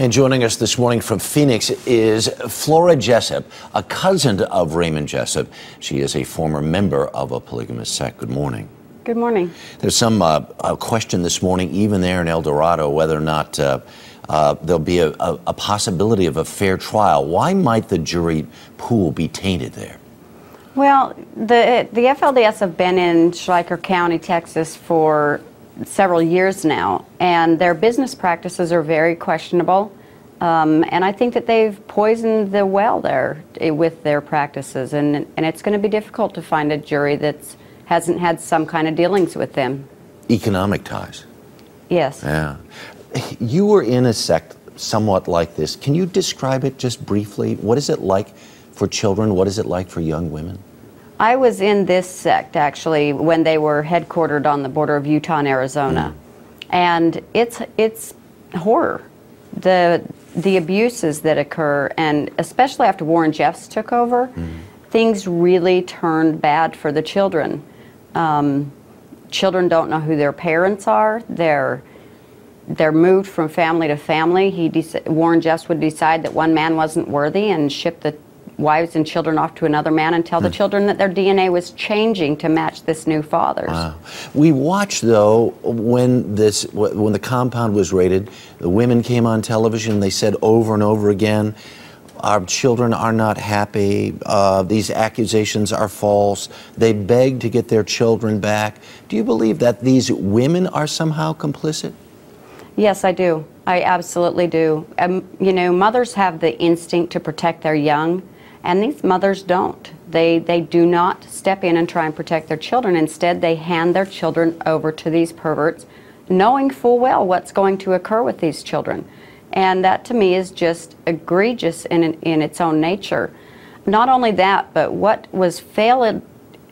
And joining us this morning from Phoenix is Flora Jessop, a cousin of Raymond Jessop. She is a former member of a polygamous sect. Good morning. Good morning. There's some question this morning, even there in El Dorado, whether or not there'll be a possibility of a fair trial. Why might the jury pool be tainted there? Well, the FLDS have been in Schleicher County, Texas for several years now, and their business practices are very questionable. And I think that they've poisoned the well there with their practices, and it's going to be difficult to find a jury that hasn't had some kind of dealings with them. Economic ties. Yes. Yeah. You were in a sect somewhat like this. Can you describe it just briefly? What is it like for children? What is it like for young women? I was in this sect, actually, when they were headquartered on the border of Utah and Arizona. And it's horror. The abuses that occur, and especially after Warren Jeffs took over, things really turned bad for the children. Children don't know who their parents are. They're moved from family to family. Warren Jeffs would decide that one man wasn't worthy and ship the wives and children off to another man and tell the children that their DNA was changing to match this new father's. Wow. We watched, though, when the compound was raided, the women came on television. They said over and over again, our children are not happy. These accusations are false. They begged to get their children back. Do you believe that these women are somehow complicit? Yes, I do. I absolutely do. You know, mothers have the instinct to protect their young, and these mothers don't. They do not step in and try and protect their children. Instead, they hand their children over to these perverts, knowing full well what's going to occur with these children. And that, to me, is just egregious in its own nature. Not only that, but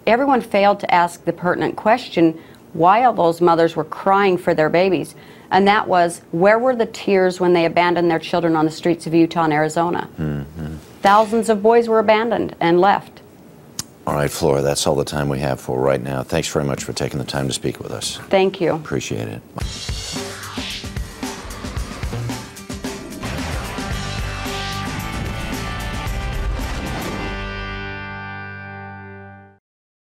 everyone failed to ask the pertinent question why all those mothers were crying for their babies. And that was, where were the tears when they abandoned their children on the streets of Utah and Arizona? Thousands of boys were abandoned and left. All right, Flora, that's all the time we have for right now. Thanks very much for taking the time to speak with us. Thank you. Appreciate it.